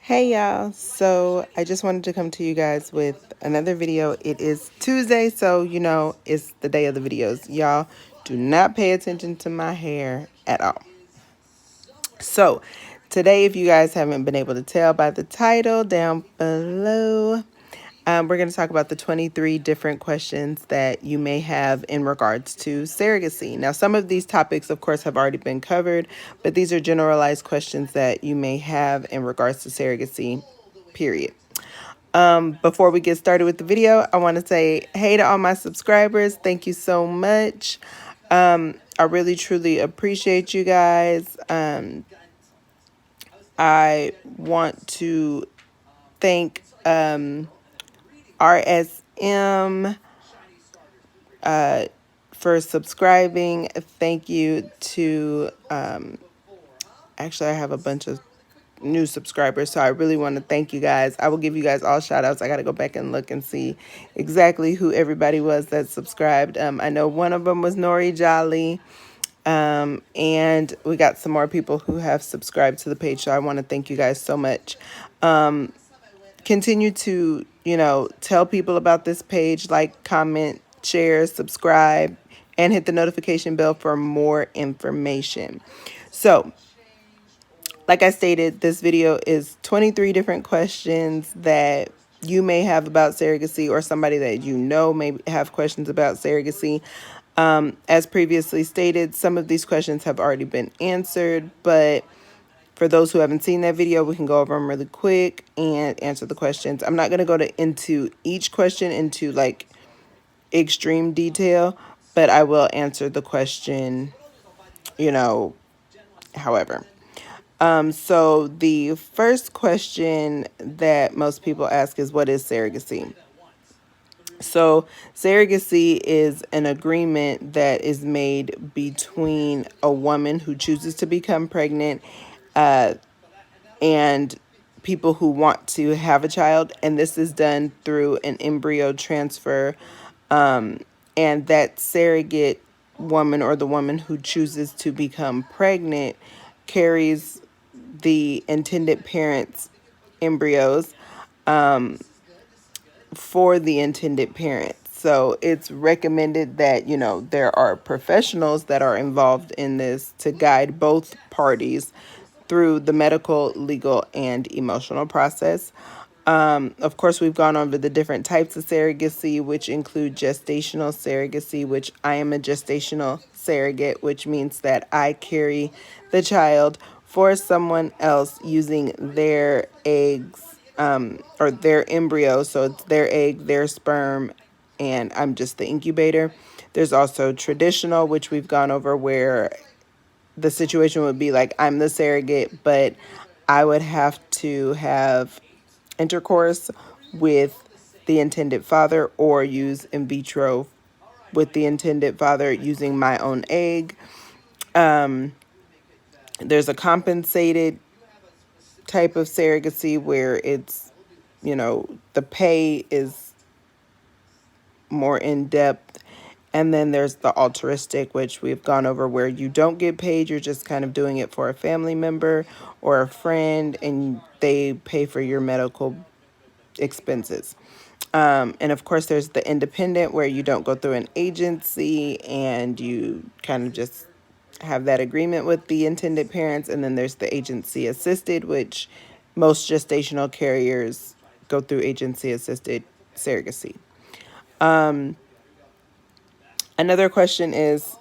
Hey y'all, so I just wanted to come to you guys with another video. It is Tuesday, so it's the day of the videos. Y'all do not pay attention to my hair at all. So today, if you guys haven't been able to tell by the title down below, we're going to talk about the 23 different questions that you may have in regards to surrogacy. Now, some of these topics, of course, have already been covered, but these are generalized questions that you may have in regards to surrogacy, period. Before we get started with the video, I want to say hey to all my subscribers. Thank you so much. I really, truly appreciate you guys. I want to thank RSM for subscribing. Thank you to, actually, I have a bunch of new subscribers, so I really want to thank you guys. I will give you guys all shout outs. I got to go back and look and see exactly who everybody was that subscribed. I know one of them was Nori Jolly, and we got some more people who have subscribed to the page, so I want to thank you guys so much. Continue to, tell people about this page, like, comment, share, subscribe, and hit the notification bell for more information. So, like I stated, this video is 23 different questions that you may have about surrogacy, or somebody that you know may have questions about surrogacy. As previously stated, some of these questions have already been answered, but for those who haven't seen that video, we can go over them really quick and answer the questions. I'm not going to go into each question into like extreme detail, but I will answer the question, however. So the first question that most people ask is, what is surrogacy? So surrogacy is an agreement that is made between a woman who chooses to become pregnant and people who want to have a child. And this is done through an embryo transfer. And that surrogate woman, or the woman who chooses to become pregnant, carries the intended parent's embryos for the intended parent. So it's recommended that, there are professionals that are involved in this to guide both parties through the medical, legal, and emotional process. Of course, we've gone over the different types of surrogacy, which include gestational surrogacy, which I am a gestational surrogate, which means that I carry the child for someone else using their eggs, or their embryo. So it's their egg, their sperm, and I'm just the incubator. There's also traditional, which we've gone over, where the situation would be like I'm the surrogate, but I would have to have intercourse with the intended father, or use in vitro with the intended father using my own egg. There's a compensated type of surrogacy where it's, the pay is more in depth. And then there's the altruistic, which we've gone over, where you don't get paid. You're just kind of doing it for a family member or a friend, and they pay for your medical expenses. And of course, there's the independent, where you don't go through an agency and you kind of just have that agreement with the intended parents. And then there's the agency assisted, which most gestational carriers go through agency assisted surrogacy. Another question is,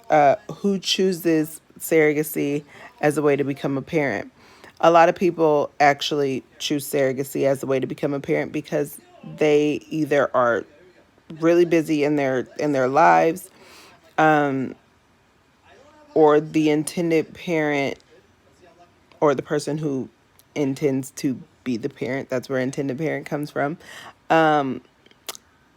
who chooses surrogacy as a way to become a parent? A lot of people actually choose surrogacy as a way to become a parent because they either are really busy in their lives, or the intended parent, or the person who intends to be the parent, that's where intended parent comes from,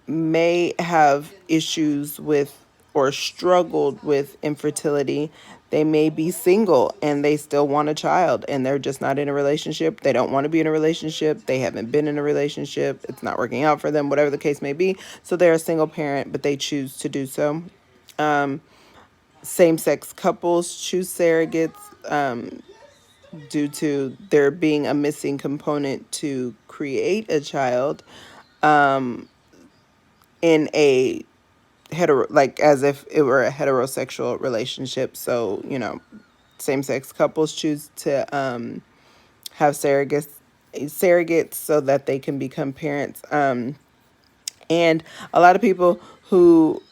may have issues with or struggled with infertility. They may be single and they still want a child, and they're just not in a relationship. They don't want to be in a relationship. They haven't been in a relationship. It's not working out for them, whatever the case may be. So they're a single parent, but they choose to do so. Same-sex couples choose surrogates. due to there being a missing component to create a child in a hetero, like as if it were a heterosexual relationship. So, same sex couples choose to have surrogates so that they can become parents. And a lot of people who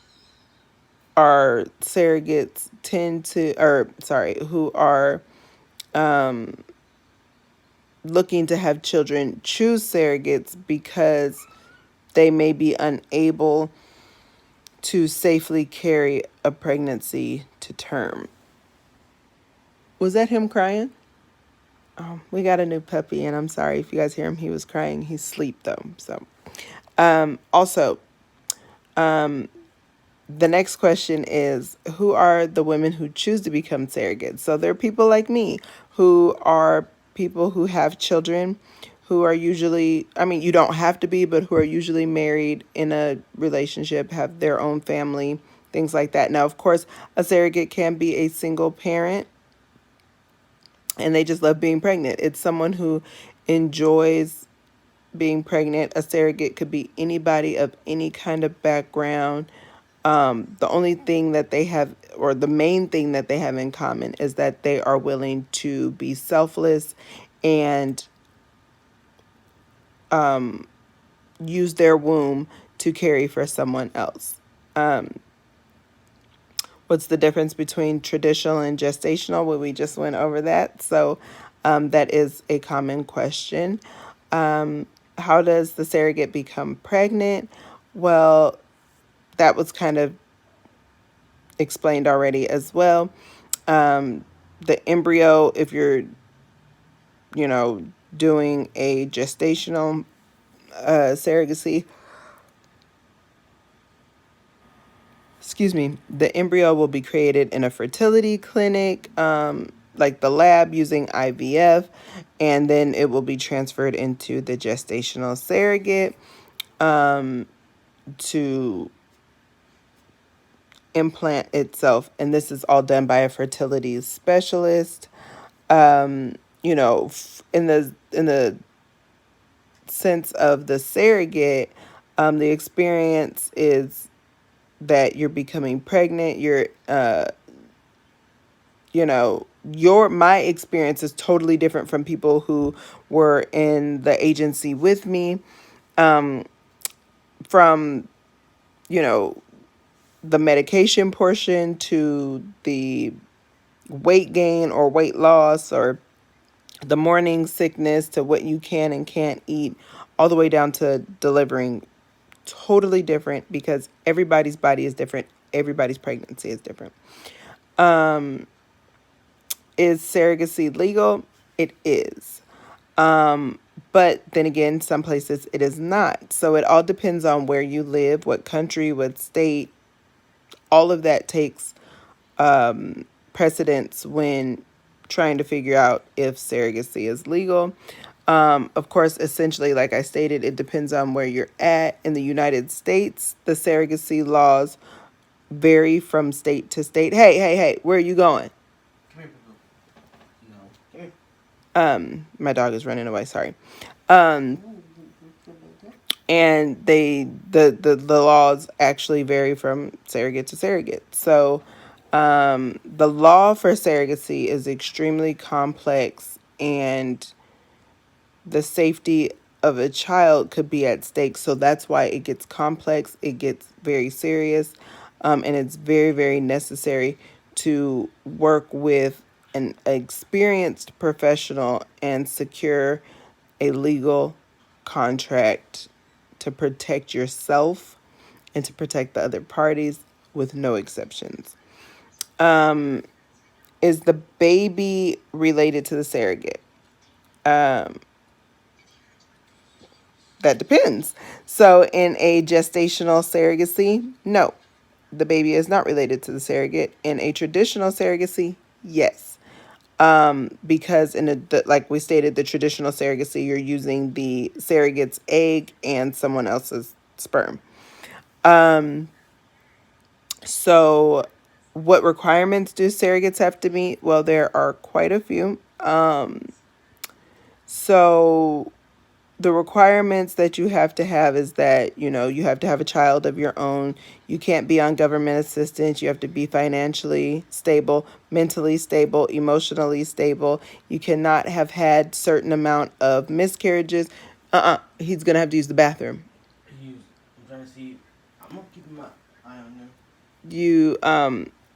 are surrogates tend to, or sorry, who are looking to have children choose surrogates because they may be unable to safely carry a pregnancy to term. Was that him crying? Oh, we got a new puppy, and I'm sorry if you guys hear him. He was crying. He's asleep though. So, also, the next question is, who are the women who choose to become surrogates? So there are people like me who are people who have children who are usually, I mean, you don't have to be, but who are usually married in a relationship, have their own family, things like that. Now, of course, a surrogate can be a single parent and they just love being pregnant. It's someone who enjoys being pregnant. A surrogate could be anybody of any kind of background. The only thing that they have, or the main thing that they have in common, is that they are willing to be selfless and use their womb to carry for someone else. What's the difference between traditional and gestational? Well, we just went over that. So that is a common question. How does the surrogate become pregnant? Well, that was kind of explained already as well. The embryo, if you're, you know, doing a gestational surrogacy, excuse me, the embryo will be created in a fertility clinic, like the lab using IVF, and then it will be transferred into the gestational surrogate to implant itself. And this is all done by a fertility specialist. In the sense of the surrogate, the experience is that you're becoming pregnant. My experience is totally different from people who were in the agency with me. From, you know, the medication portion to the weight gain or weight loss, or the morning sickness to what you can and can't eat, all the way down to delivering. Totally different, because everybody's body is different. Everybody's pregnancy is different. Is surrogacy legal? It is. But then again, some places it is not. So it all depends on where you live, what country, what state. All of that takes precedence when trying to figure out if surrogacy is legal. Of course, essentially, like I stated, it depends on where you're at. In the United States, the surrogacy laws vary from state to state. Hey, where are you going? Come here, Boo. No. Come here. My dog is running away, sorry. And the laws actually vary from surrogate to surrogate. So the law for surrogacy is extremely complex, and the safety of a child could be at stake. So that's why it gets complex, it gets very serious, and it's very, very necessary to work with an experienced professional and secure a legal contract to protect yourself and to protect the other parties with no exceptions. Is the baby related to the surrogate? That depends. So, in a gestational surrogacy, no, the baby is not related to the surrogate. In a traditional surrogacy, yes. Because like we stated, the traditional surrogacy, you're using the surrogate's egg and someone else's sperm. So what requirements do surrogates have to meet? Well, there are quite a few. So the requirements that you have is that, you have to have a child of your own. You can't be on government assistance. You have to be financially stable, mentally stable, emotionally stable. You cannot have had certain amount of miscarriages. He's gonna have to use the bathroom. I'm trying to see. I'm gonna keep my eye on him. You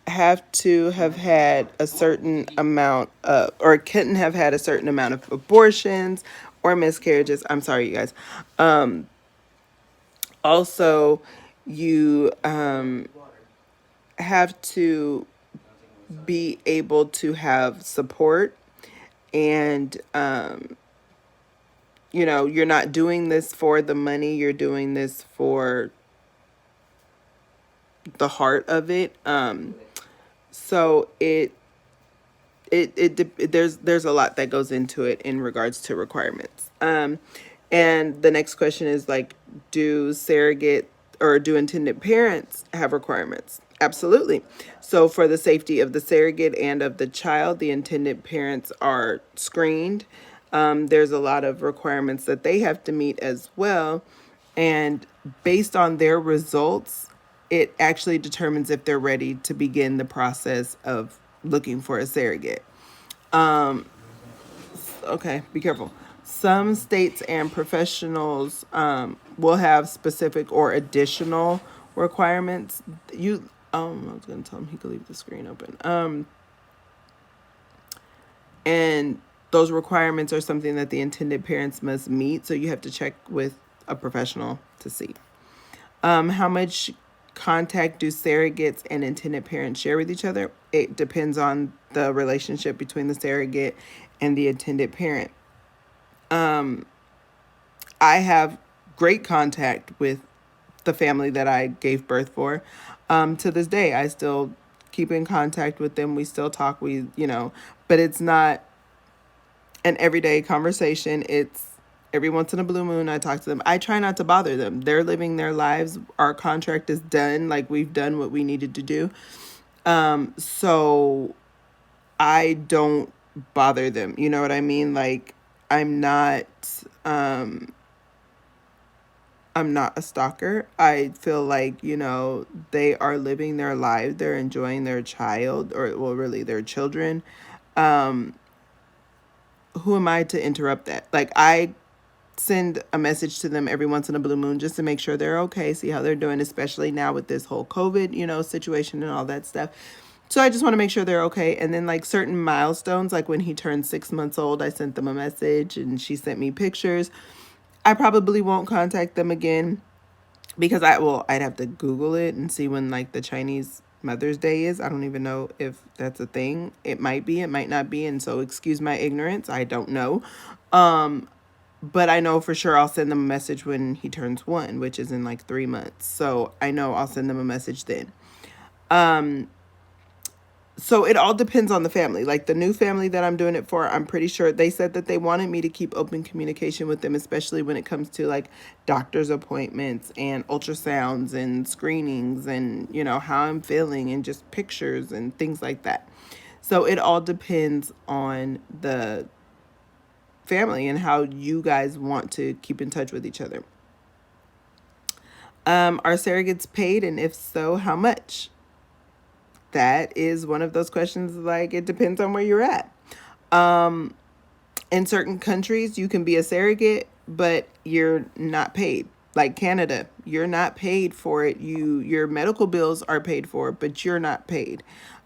have to have had a certain amount of, or couldn't have had a certain amount of abortions or miscarriages. I'm sorry, you guys. Also, you have to be able to have support, and you're not doing this for the money. You're doing this for the heart of it. So there's a lot that goes into it in regards to requirements. And the next question is like, do surrogate or do intended parents have requirements? Absolutely. So for the safety of the surrogate and of the child, the intended parents are screened. There's a lot of requirements that they have to meet as well. And based on their results, it actually determines if they're ready to begin the process of looking for a surrogate. Okay, be careful. Some states and professionals will have specific or additional requirements. I was gonna tell him he could leave the screen open. And those requirements are something that the intended parents must meet. So you have to check with a professional to see. How much contact do surrogates and intended parents share with each other? It depends on the relationship between the surrogate and the intended parent. I have great contact with the family that I gave birth for. To this day, I still keep in contact with them. We still talk. But it's not an everyday conversation. It's every once in a blue moon I talk to them. I try not to bother them. They're living their lives. Our contract is done. Like, we've done what we needed to do. So I don't bother them. You know what I mean? Like, I'm not I'm not a stalker. I feel like, they are living their life. They're enjoying their child, or, well, really their children. Who am I to interrupt that? Like, I send a message to them every once in a blue moon just to make sure they're okay, see how they're doing, especially now with this whole COVID, situation and all that stuff. So I just want to make sure they're okay. And then, like, certain milestones, like when he turned 6 months old, I sent them a message and she sent me pictures. I probably won't contact them again because I'd have to Google it and see when, like, the Chinese Mother's Day is. I don't even know if that's a thing. It might be, it might not be. And so excuse my ignorance. I don't know. But I know for sure I'll send them a message when he turns 1, which is in like 3 months. So I know I'll send them a message then. So it all depends on the family. Like, the new family that I'm doing it for, I'm pretty sure they said that they wanted me to keep open communication with them, especially when it comes to like doctor's appointments and ultrasounds and screenings and, how I'm feeling and just pictures and things like that. So it all depends on the family and how you guys want to keep in touch with each other. Are surrogates paid, and if so, how much? That is one of those questions, like, it depends on where you're at. In certain countries, you can be a surrogate, but you're not paid. Like Canada, you're not paid for it. Your medical bills are paid for, but you're not paid.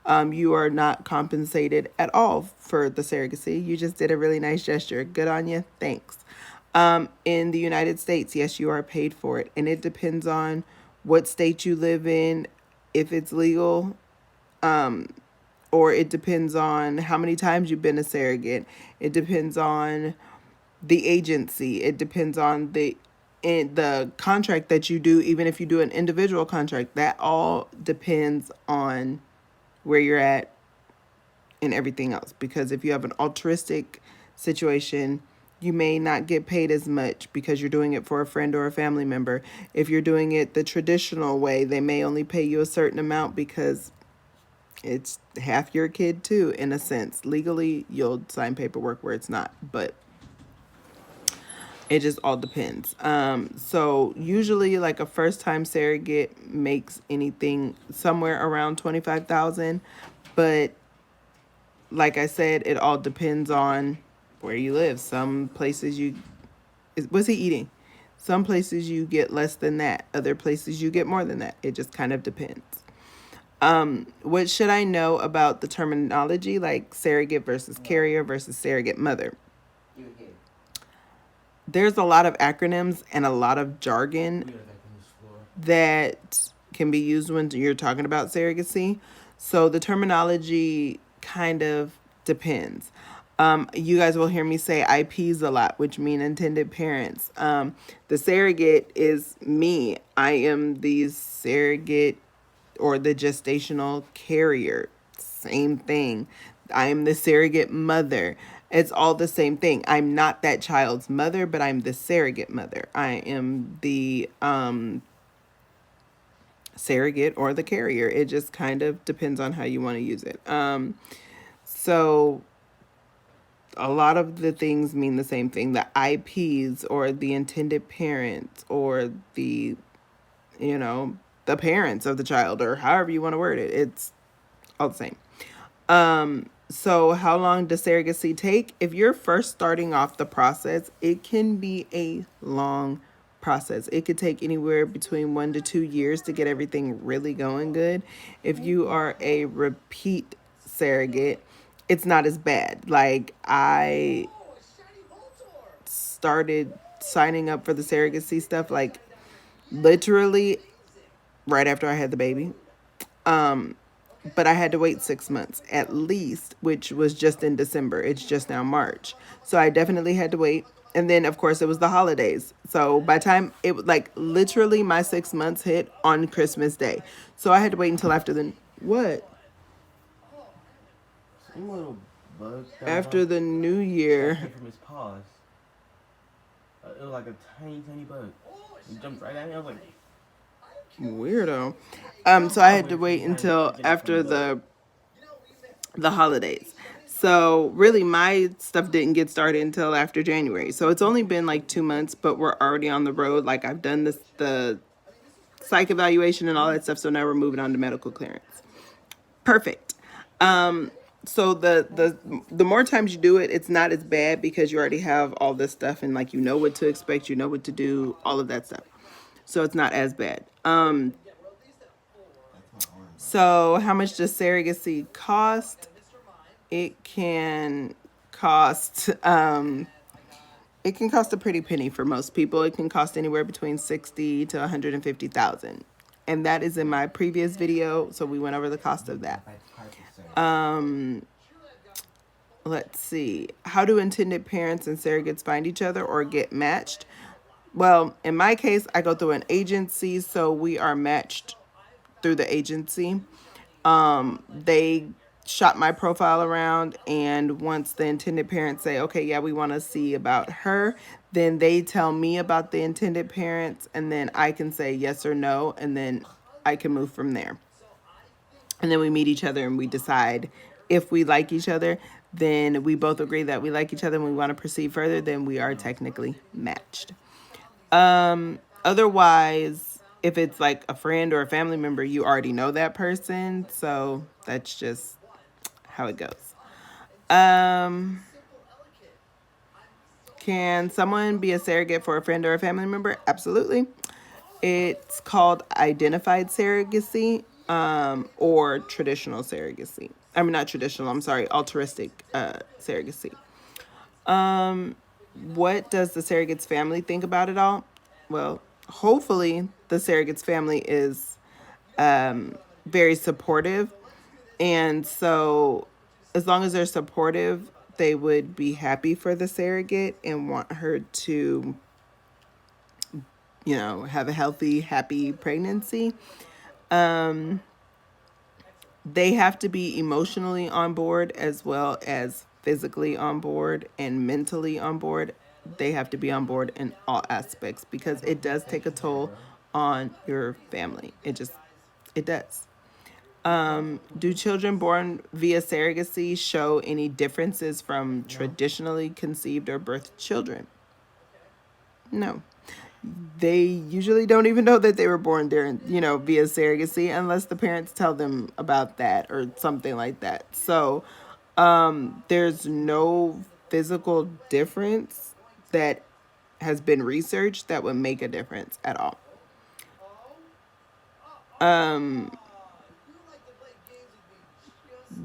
You are not compensated at all for the surrogacy. You just did a really nice gesture. Good on you. Thanks. In the United States, yes, you are paid for it. And it depends on what state you live in, if it's legal, or it depends on how many times you've been a surrogate. It depends on the agency. It depends on the contract that you do. Even if you do an individual contract, that all depends on where you're at and everything else. Because if you have an altruistic situation, you may not get paid as much because you're doing it for a friend or a family member. If you're doing it the traditional way, they may only pay you a certain amount because It's half your kid too, in a sense. Legally, you'll sign paperwork where it's not, but it just all depends. So usually, like a first time surrogate makes anything somewhere around 25,000, but like I said, it all depends on where you live. Some places what's he eating? Some places you get less than that. Other places you get more than that. It just kind of depends. What should I know about the terminology, like surrogate versus carrier versus surrogate mother? There's a lot of acronyms and a lot of jargon that can be used when you're talking about surrogacy. So the terminology kind of depends. You guys will hear me say IPs a lot, which mean intended parents. The surrogate is me. I am the surrogate or the gestational carrier. Same thing. I am the surrogate mother. It's all the same thing. I'm not that child's mother, but I'm the surrogate mother. I am the surrogate or the carrier. It just kind of depends on how you want to use it. So a lot of the things mean the same thing. The IPs or the intended parents or you know, the parents of the child or however you want to word it. It's all the same. So how long does surrogacy take? If you're first starting off the process, it can be a long process. It could take anywhere between 1 to 2 years to get everything really going good. If you are a repeat surrogate, it's not as bad. Like I started signing up for the surrogacy stuff like literally right after I had the baby. But I had to wait 6 months at least, which was just in December. It's just now March. So I definitely had to wait. And then, of course, it was the holidays. So by the time it was like literally my 6 months hit on Christmas Day. So I had to wait until after the what? Some little bug After the new year. came from his paws. It was like a tiny, tiny bug. He jumped right at me. I was like, Weirdo. So I had to wait until after the holidays. So really my stuff didn't get started until after January. So it's only been like 2 months, but we're already on the road. Like I've done the psych evaluation and all that stuff. So now we're moving on to medical clearance. Perfect. So the more times you do it, it's not as bad because you already have all this stuff and like you know what to expect, you know what to do, all of that stuff. So it's not as bad. So how much does surrogacy cost? It can cost it can cost a pretty penny for most people. It can cost anywhere between 60 to 150,000. And that is in my previous video, so we went over the cost of that. Let's see. How do intended parents and surrogates find each other or get matched? Well, in my case, I go through an agency, so we are matched through the agency. They shop my profile around, and once the intended parents say, okay, yeah, we want to see about her, then they tell me about the intended parents, and then I can say yes or no, and then I can move from there. And then we meet each other and we decide if we like each other. Then we both agree that we like each other and we want to proceed further, then we are technically matched. Otherwise, if it's like a friend or a family member, you already know that person. So that's just how it goes. Can someone be a surrogate for a friend or a family member? Absolutely. It's called identified surrogacy, or traditional surrogacy. I mean, not traditional, I'm sorry, altruistic surrogacy. What does the surrogate's family think about it all? Well, hopefully the surrogate's family is very supportive. And so as long as they're supportive, they would be happy for the surrogate and want her to, have a healthy, happy pregnancy. They have to be emotionally on board as well as physically on board and mentally on board. They have to be on board in all aspects because it does take a toll on your family. It does. Do children born via surrogacy show any differences from traditionally conceived or birthed children? No. They usually don't even know that they were born during, via surrogacy unless the parents tell them about that or something like that. So, there's no physical difference that has been researched that would make a difference at all.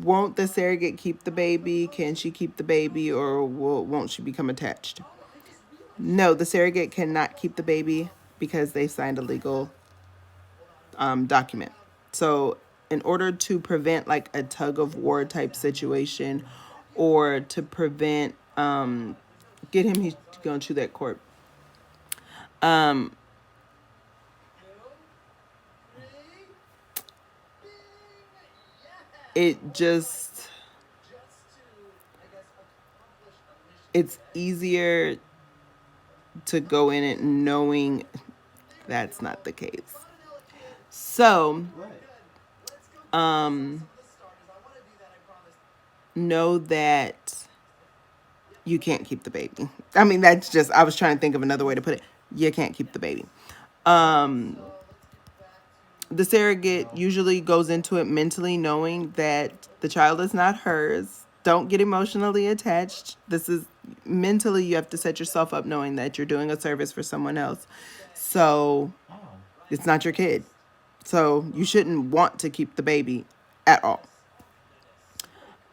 Won't the surrogate keep the baby? Can she keep the baby, or won't she become attached? No, the surrogate cannot keep the baby because they signed a legal document. So, in order to prevent like a tug of war type situation, or to prevent get him, he's going to that court. It just it's easier to go in it knowing that's not the case. So, know that you can't keep the baby. I mean, that's just, I was trying to think of another way to put it. You can't keep the baby. The surrogate usually goes into it mentally knowing that the child is not hers. Don't get emotionally attached. This is mentally, you have to set yourself up knowing that you're doing a service for someone else. So it's not your kid. So you shouldn't want to keep the baby at all.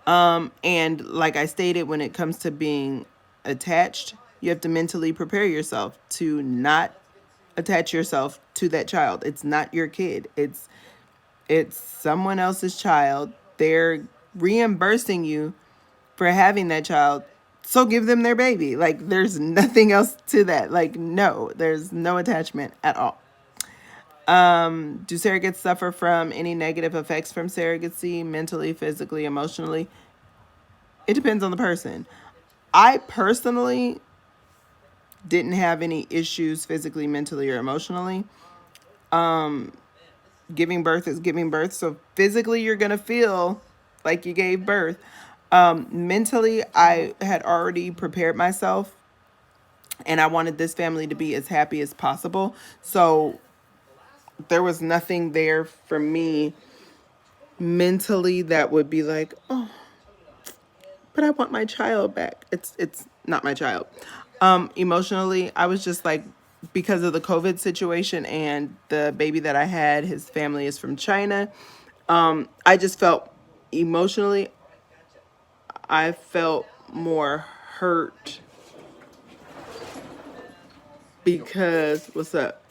And like I stated, when it comes to being attached, you have to mentally prepare yourself to not attach yourself to that child. It's not your kid. It's someone else's child. They're reimbursing you for having that child. So give them their baby. Like, there's nothing else to that. Like, no, there's no attachment at all. Do surrogates suffer from any negative effects from surrogacy, mentally, physically, emotionally? It depends on the person. I personally didn't have any issues physically, mentally, or emotionally. Giving birth is giving birth. So physically, you're going to feel like you gave birth. Mentally, I had already prepared myself and I wanted this family to be as happy as possible. So there was nothing there for me mentally that would be like, oh, but I want my child back. It's not my child. Emotionally, I was just like, because of the COVID situation and the baby that I had, his family is from China. I just felt emotionally, I felt more hurt because what's up?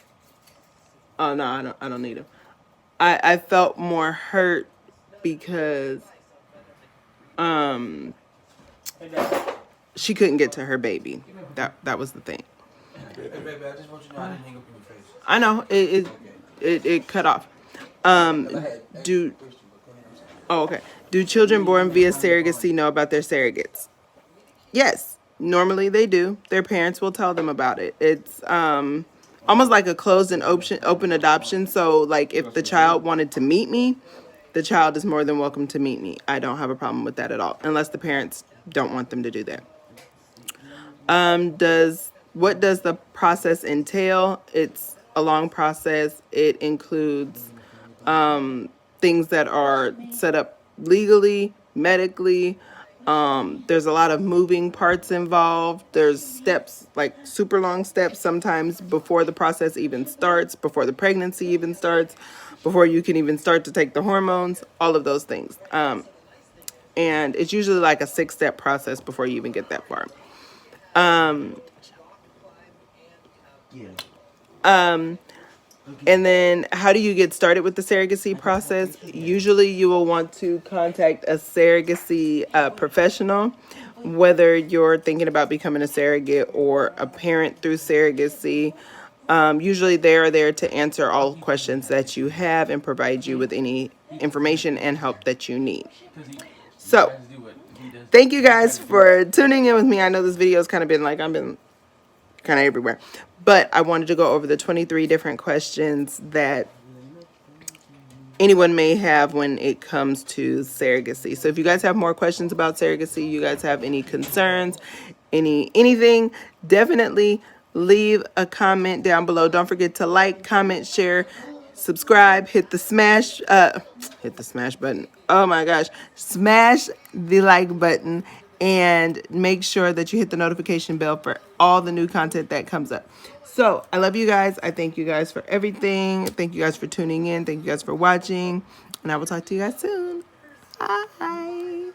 Oh no, I don't need him. I felt more hurt because she couldn't get to her baby. That was the thing. Hey, baby, I just want you to know I didn't hang up in your face. I know it cut off. Do Oh, okay. Do children born via surrogacy know about their surrogates? Yes, normally they do. Their parents will tell them about it. It's almost like a closed and open adoption. So, like, if the child wanted to meet me, the child is more than welcome to meet me. I don't have a problem with that at all, unless the parents don't want them to do that. What does the process entail? It's a long process. It includes things that are set up legally, medically. There's a lot of moving parts involved. There's steps, like super long steps, sometimes before the process even starts, before the pregnancy even starts, before you can even start to take the hormones, all of those things. And it's usually like a 6-step process before you even get that far. And then how do you get started with the surrogacy process? Usually you will want to contact a surrogacy professional, whether you're thinking about becoming a surrogate or a parent through surrogacy. Usually they are there to answer all questions that you have and provide you with any information and help that you need. So, thank you guys for tuning in with me. I know this video has kind of been like, I've been kind of everywhere. But I wanted to go over the 23 different questions that anyone may have when it comes to surrogacy. So if you guys have more questions about surrogacy, you guys have any concerns, anything, definitely leave a comment down below. Don't forget to like, comment, share, subscribe, hit the smash button. Oh my gosh, smash the like button and make sure that you hit the notification bell for all the new content that comes up. So I love you guys. I thank you guys for everything. Thank you guys for tuning in. Thank you guys for watching. And I will talk to you guys soon. Bye.